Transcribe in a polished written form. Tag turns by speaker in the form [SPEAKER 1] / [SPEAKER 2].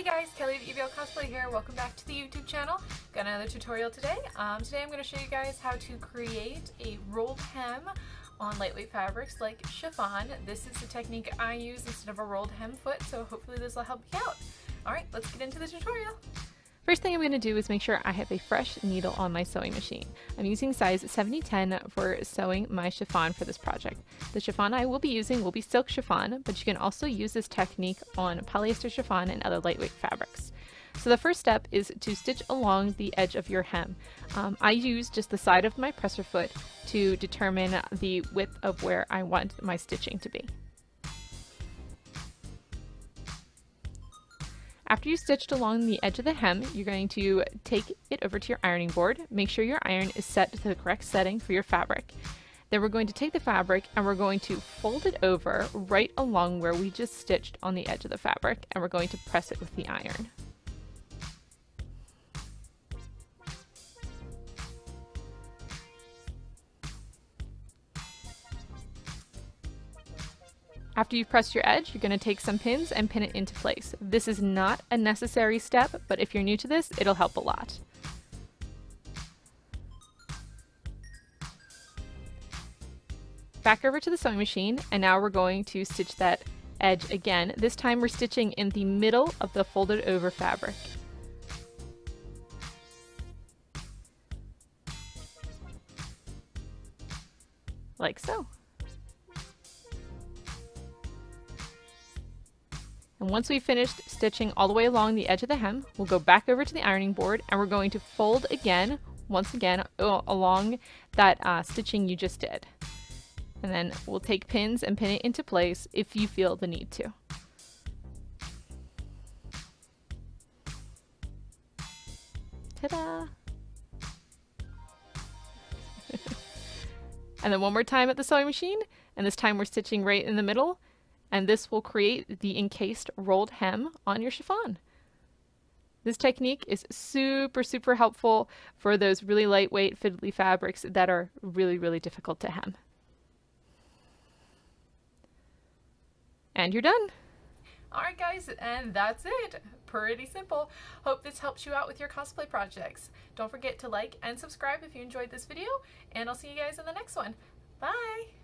[SPEAKER 1] Hey guys, Kelly the EVL Cosplay here. Welcome back to the YouTube channel. Got another tutorial today. Today I'm going to show you guys how to create a rolled hem on lightweight fabrics like chiffon. This is the technique I use instead of a rolled hem foot, so hopefully this will help you out. Alright, let's get into the tutorial.
[SPEAKER 2] First thing I'm going to do is make sure I have a fresh needle on my sewing machine. I'm using size 70-10 for sewing my chiffon for this project. The chiffon I will be using will be silk chiffon, but you can also use this technique on polyester chiffon and other lightweight fabrics. So the first step is to stitch along the edge of your hem. I use just the side of my presser foot to determine the width of where I want my stitching to be. After you stitched along the edge of the hem, you're going to take it over to your ironing board. Make sure your iron is set to the correct setting for your fabric. Then we're going to take the fabric and we're going to fold it over right along where we just stitched on the edge of the fabric, and we're going to press it with the iron. After you've pressed your edge, you're going to take some pins and pin it into place. This is not a necessary step, but if you're new to this, it'll help a lot. Back over to the sewing machine, and now we're going to stitch that edge again. This time we're stitching in the middle of the folded over fabric. Like so. And once we've finished stitching all the way along the edge of the hem, we'll go back over to the ironing board and we're going to fold again, once again, along that stitching you just did. And then we'll take pins and pin it into place if you feel the need to. Ta-da! And then one more time at the sewing machine, and this time we're stitching right in the middle. And this will create the encased rolled hem on your chiffon. This technique is super helpful for those really lightweight fiddly fabrics that are really difficult to hem. And you're done.
[SPEAKER 1] Alright guys, and that's it. Pretty simple. Hope this helps you out with your cosplay projects. Don't forget to like and subscribe if you enjoyed this video, and I'll see you guys in the next one. Bye!